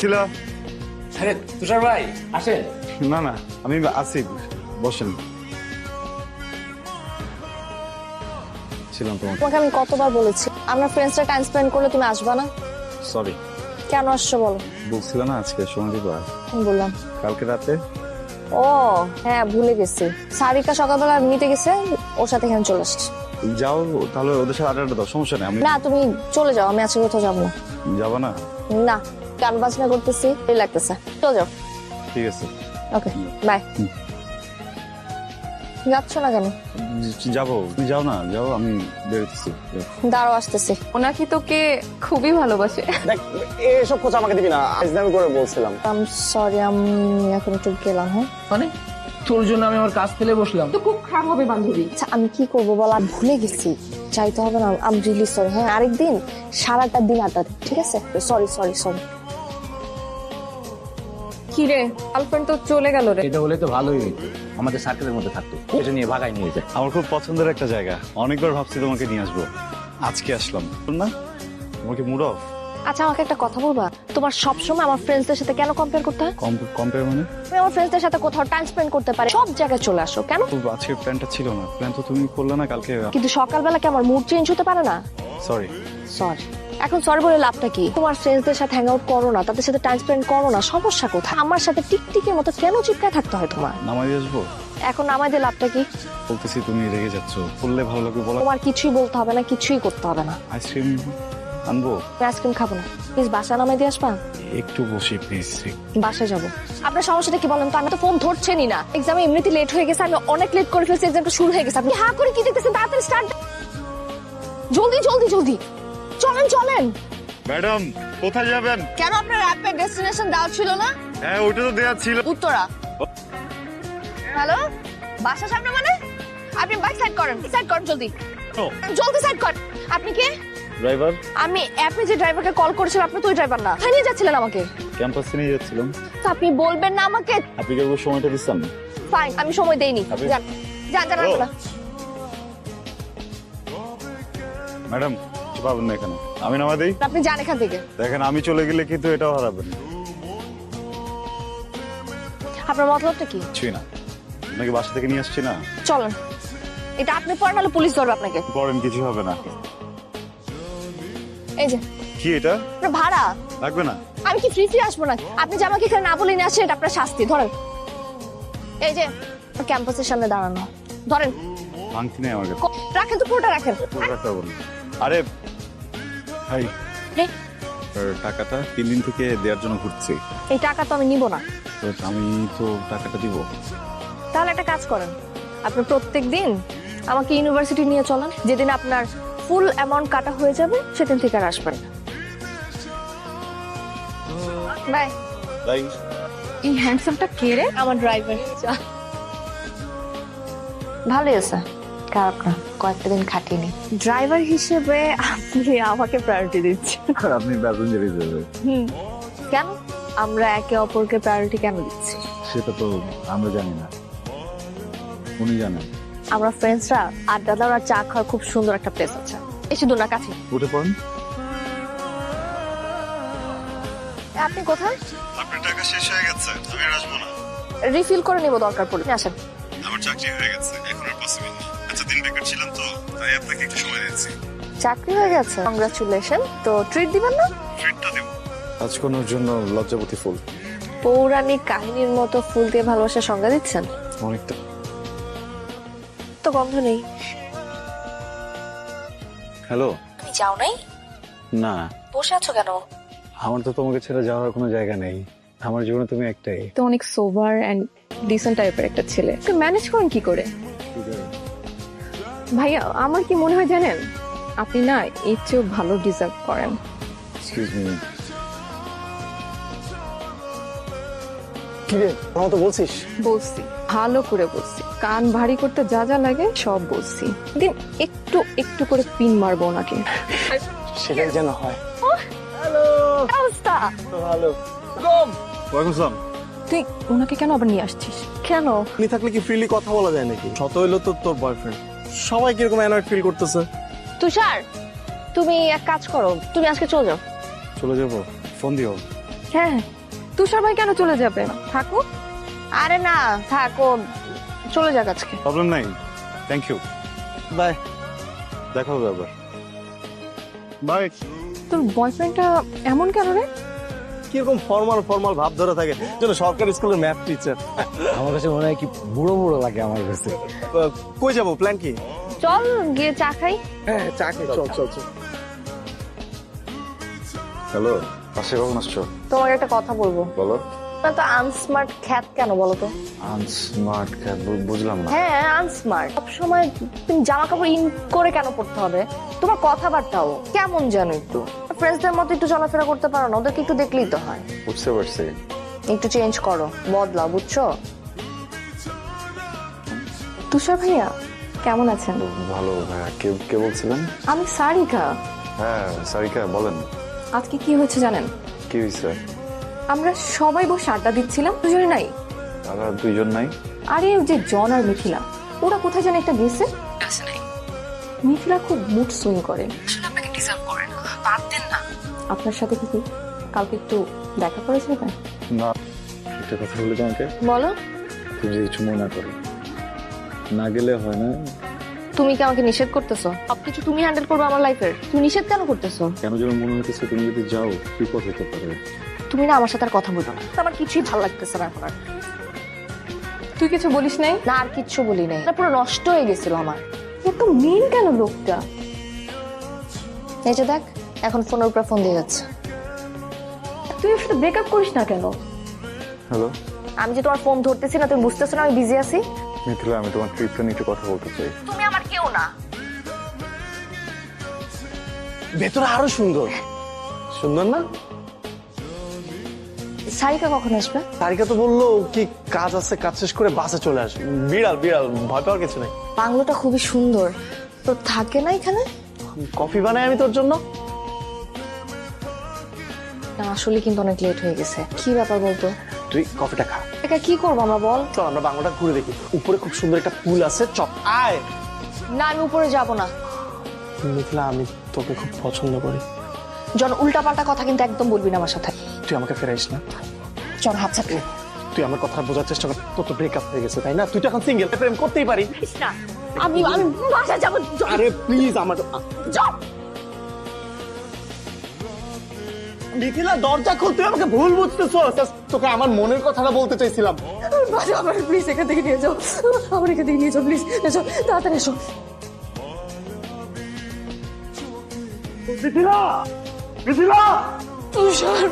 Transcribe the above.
ছিল? আরে তুষার ভাই আসেন। না না, আমি আছি, বসেন। ছিলাম তোমাকে। তোমাকে আমি কতবার বলেছি আমরা ফ্রেন্ডসরা টাইম স্পেন্ড করলে তুমি আসবা না? সরি। কেন আসছো বলো? বলছিল না আজকে সময় দিব। আমি বললাম কালকে রাতে ও হ্যাঁ ভুলে গেছি। সারিকা সকালবেলা নিতে গেছে, ওর সাথে এখানে চলে আসছি। যাও, তাহলে ওদের সাথে আড্ডা দাও, সমস্যা নেই। আমি না তুমি চলে যাও, আমি আজকে কোথাও যাবো না। যাবো না? না, গান বাজনা করতেছি, এই লাগতেছে, চলে যাও। ঠিক আছে, ওকে বাই। যাচ্ছ না কেন? যাবো। তুমি যাও না, যাও, আমি বেরোতেছি। দাঁড়াও আসতেছি। ওনাকে তোকে খুবই ভালোবাসে। দেখ এসব কথা আমাকে দিবি না, আজদামি করে বলছিলাম। আম সরি, আমি এখন একটু গেলাম। হ্যাঁ মানে তোর জন্য আমি আমার কাজ ফেলে বসলাম। তো খুব খারাপ হবে বান্ধবী। আচ্ছা আমি কি করবো বল, আমি ভুলে গেছি, চাইতে হবে না। আম রিলি সরি। হ্যাঁ আরেকদিন সারাটা দিন আড্ডা দিই, ঠিক আছে? Sorry sorry sorry. কি রে, গার্লফ্রেন্ড তো চলে গেল রে। এটা হলে তো ভালোই হইতো, আমাদের সার্কেলের মধ্যে থাকতো, এটা নিয়ে ভাগাই নিয়ে যায়। আমার খুব পছন্দের একটা জায়গা, অনেকবার ভাবছি তোমাকে নিয়ে আসবো, আজকে আসলাম। না তোমাকে মুড অফ। আচ্ছা আমাকে একটা কথা বলবা, তোমার সবসময় আমার ফ্রেন্ডসদের সাথে কেন কম্পেয়ার করতে হয়? কম্পেয়ার মানে? তুমি আমার ফ্রেন্ডসদের সাথে কোথাও টাইম স্পেন্ড করতে পারে, সব জায়গায় চলে আসো কেন? আজকে প্ল্যানটা ছিল না, প্ল্যান তো তুমি করলে না কালকে। কিন্তু সকালবেলা কি আমার মুড চেঞ্জ হতে পারে না? সরি। সরি। এখন সরি বলে লাভটা কি? তোমার ফ্রেন্ডসদের সাথে হ্যাং আউট করো না, তাদের সাথে টাইম স্পেন্ড করো না, সমস্যা কোথায়? আমার সাথে টিকটিকের মতো কেন চিপকায় থাকতে হয় তোমার? নামাই আসবো? এখন আমাদের লাভটা কি? বলতেছি তুমি রেগে যাচ্ছ, বললে ভালো লাগবে বলা। তোমার কিছুই বলতে হবে না, কিছুই করতে হবে না। আইসক্রিম আনবো? আইসক্রিম খাবো না, প্লিজ বাসা নামাই দিয়ে আসবা। একটু বসি প্লিজ। বাসায় যাবো। আপনার সমস্যাটা কি বলেন তো? আমি তো ফোন ধরছেনই না, এক্সামে এমনিতে লেট হয়ে গেছে, আমি অনেক লেট করে ফেলছি, এক্সামটা শুরু হয়ে গেছে। আপনি হা করে কি দেখতেছেন? তাড়াতাড়ি স্টার্ট, জলদি জলদি জলদি চলেন চলেন। ম্যাডাম কোথায় যাবেন? কেন আপনার অ্যাপে ডেস্টিনেশন দেওয়া ছিল না? হ্যাঁ ওইটা তো দেয়া ছিল। উত্তরা। হ্যালো, বাসা সামনে মানে? আপনি বাইক সাইড করেন, সাইড করেন জলদি, জলদি সাইড করেন। আপনি কে? ড্রাইভার। আমি অ্যাপে যে ড্রাইভারকে কল করেছিলাম, আপনি তো ওই ড্রাইভার না। কোথায় নিয়ে যাচ্ছিলেন আমাকে? ক্যাম্পাসে নিয়ে যাচ্ছিলাম। তো আপনি বলবেন না আমাকে? আপনি কেবল সময়টা দিচ্ছেন। ফাইন, আমি সময় দেইনি। আপনি- যান যান যান ও। আপনারা। ম্যাডাম কিছু পাবেন না এখানে, আমি নামা দিই। আপনি যান এখান থেকে। দেখেন আমি চলে গেলে কিন্তু এটাও হারাবেন। আপনার মতলবটা কি? কিছুই না, আপনাকে বাসা থেকে নিয়ে আসছি না। চলেন, এটা আপনি পড়েন, নাহলে পুলিশ ধরবে আপনাকে। পড়েন, কিছু হবে না। এই যে কি এটা? আপনার ভাড়া। লাগবে না। আমি কি ফ্রি ফ্রি আসবো না? আপনি যে আমাকে এখানে না বলে নিয়ে আসছেন, এটা আপনার শাস্তি। ধরেন, এই যে ক্যাম্পাসের সামনে দাঁড়ানো, ধরেন। ভাঙতি নেই আমার কাছে। রাখেন তো, পুরোটা রাখেন। পুরোটা বলুন। আরে ভাই, রে, টাকাটা 3 দিন থেকে দেওয়ার জন্য ঘুরছি। এই টাকা তো আমি নিব না। তো আমি তো টাকাটা দিব। তাহলে একটা কাজ করেন, আপনি প্রত্যেক দিন আমাকে ইউনিভার্সিটি নিয়ে চলেন, যেদিন আপনার ফুল অ্যামাউন্ট কাটা হয়ে যাবে সেদিন থেকে আর আসবেন না। বাই। তাই এই হ্যান্ডসামটা কে রে? আমার ড্রাইভার। ভালোই আছে, খারাপ না, কয়েকটা দিন খাটিনি। ড্রাইভার হিসেবে আপনি আমাকে প্রায়োরিটি দিচ্ছেন। আপনি প্যাসেঞ্জার হিসেবে। কেন? আমরা একে অপরকে প্রায়োরিটি কেন দিচ্ছি? সেটা তো আমরা জানি না, উনি জানেন। আমরা ফ্রেন্ডসরা আড্ডা দেওয়ার আর চা খাওয়ার খুব সুন্দর একটা প্লেস আছে, এসে দোনা কাছে। উঠে পড়েন। আপনি কোথায়? আপনার টাকা শেষ হয়ে গেছে, আমি আর আসবো না। রিফিল করে নিব দরকার পড়লে। আপনি আসেন। আমার চাকরি হয়ে গেছে, এখন আর পসিবল না। আচ্ছা দিন বেকার ছিলাম তো, তাই আপনাকে একটু সময় দিচ্ছি। চাকরি হয়ে গেছে, কংগ্রাচুলেশন। তো ট্রিট দিবেন না? ট্রিটটা দেব। কাজ করার জন্য লজ্জাবতী ফুল। পৌরাণিক কাহিনীর মতো ফুল দিয়ে ভালোবাসার সংজ্ঞা দিচ্ছেন? অনেকটা। তো গন্ধ নেই। হ্যালো। তুমি যাও নাই? না। বসে আছো কেন? আমার তো তোমাকে ছেড়ে যাওয়ার কোনো জায়গা নেই, আমার জীবনে তুমি একটাই। তো অনেক সোবার এন্ড ডিসেন্ট টাইপের একটা ছেলে, তো ম্যানেজ করেন কি করে? ভাইয়া আমার কি মনে হয় জানেন, আপনি না এর চেয়েও ভালো ডিজার্ভ করেন। Excuse me. কি রে, আমার তো বলছিস। বলছি, ভালো করে বলছি, কান ভারী করতে যা যা লাগে সব বলছি। দিন একটু একটু করে পিন মারবো ওনাকে। সেটাই যেন হয়। অবস্থা ভালো। ওয়ালাইকুম আসসালাম। তুই ওনাকে কেন আবার নিয়ে আসছিস? কেন? আপনি থাকলে কি ফ্রিলি কথা বলা যায় নাকি? শত হইলো তো তোর বয়ফ্রেন্ড, সবাই কিরকম অ্যানয়েড ফিল করতেছে। তুষার, তুমি এক কাজ করো, তুমি আজকে চলে যাও। চলে যাবো, ফোন দিও। হ্যাঁ, তুষার ভাই কেন চলে যাবে? থাকো। আরে না থাক, ও চলে যাক আজকে। প্রবলেম নাই, থ্যাংক ইউ, বাই। দেখা হবে আবার, বাই। তোর বয়ফ্রেন্ডটা এমন কেন রে? কিরকম ফর্মাল ফর্মাল ভাব ধরে থাকে, যেন সরকারি স্কুলের ম্যাথ টিচার। আমার কাছে মনে হয় কি বুড়ো বুড়ো লাগে আমার কাছে। কই যাবো, প্ল্যান কি? চল গিয়ে চা খাই। হ্যাঁ চা খেয়ে চল চল চল। হ্যালো, পাশে কখন আসছো? তোমাকে একটা কথা বলবো। বলো। না তো আনস্মার্ট খ্যাত কেন বলো তো? আনস্মার্ট, বুঝলাম না। হ্যাঁ আনস্মার্ট, সবসময় তুমি জামা কাপড় ইন করে কেন পড়তে হবে? তোমার কথাবার্তাও কেমন জানো, একটু ফ্রেন্ডসদের মতো একটু চলাফেরা করতে পারো না? ওদেরকে একটু দেখলেই তো হয়। বুঝতে পারছি। একটু চেঞ্জ করো, বদলাও, বুঝছো? তুষার ভাইয়া কেমন আছেন? ভালো ভাইয়া, কে বলছিলেন? আমি সারিকা। হ্যাঁ সারিকা বলেন। আজকে কি হয়েছে জানেন? কি হয়েছে? আমরা সবাই বসে আড্ডা দিচ্ছিলাম, দুজনে নাই। আমরা দুইজন নাই। আরে ওই যে জন আর মিথিলা, ওরা কোথায় জানে একটা গেছে। মিথিলা খুব মুড সুইং করে, আসলে আপনাকে ডিজার্ভ করে না, বাদ দেন না। আপনার সাথে কি কালকে একটু দেখা করেছে? না, একটা কথা বলি তোমাকে, বলো। তুমি কিছু মনে না করো, না গেলে হয় না। তুমি কি আমাকে নিষেধ করতেছো? সবকিছু তুমি হ্যান্ডেল করবে আমার লাইফের, তুমি নিষেধ কেন করতেছো? কেন যেন মনে হইতেছে তুমি যদি যাও বিপদ হতে পারে। তুমি না আমার সাথে আর কথা বলো না, আমার কিছুই ভালো লাগতেছে না এখন আর। তুই কিছু বলিস নাই? না আর কিচ্ছু বলি নাই, পুরো নষ্ট হয়ে গেছিল আমার। এত মেন কেন লোকটা? এই যে দেখ, এখন ফোনের উপর ফোন দিয়ে যাচ্ছে। তুই ওর সাথে ব্রেকআপ করিস না কেন? হ্যালো আমি যে তোমার ফোন ধরতেছি না, তুমি বুঝতেছো না আমি বিজি আছি? মিথিলা, আমি তোমার ট্রিপটা নিয়ে একটু কথা বলতে চাই। তুমি আমার কেউ না। ভেতরে আরো সুন্দর। সুন্দর না? সারিকা কখন আসবে? তারিকা তো বললো কি কাজ আছে, কাজ শেষ করে বাসে চলে আসবে। বিড়াল বিড়াল, ভয় পাওয়ার কিছু নেই। বাংলোটা খুবই সুন্দর, তো থাকে না এখানে? কফি বানাই আমি তোর জন্য। না আসলে কিন্তু অনেক লেট হয়ে গেছে। কি ব্যাপার বলতো? তুই কফিটা খা। একা কি করবো আমরা বল? চল আমরা বাংলাটা ঘুরে দেখি, উপরে খুব সুন্দর একটা পুল আছে, চপ আয়। না আমি উপরে যাব না। মিথিলা, আমি তোকে খুব পছন্দ করি। জন উল্টাপাল্টা কথা কিন্তু একদম বলবি না আমার সাথে। তুই আমাকে ফেরাইস না। চল হাত ছাড়। তুই আমার কথা বোঝার চেষ্টা কর, তোর তো ব্রেকআপ হয়ে গেছে তাই না? তুই তো এখন সিঙ্গেল, প্রেম করতেই পারি। না আমি আমি বাসা যাবো। আরে প্লিজ আমার চল। মিথিলা দরজা খোল, তুই আমাকে ভুল বুঝতেছ। তোকে আমার মনের কথাটা বলতে চাইছিলাম। বাজা, আমার প্লিজ এখান থেকে নিয়ে যাও, আমার এখান থেকে নিয়ে যাও প্লিজ। এসো তাড়াতাড়ি এসো। মিথিলা, মিথিলা, তুষার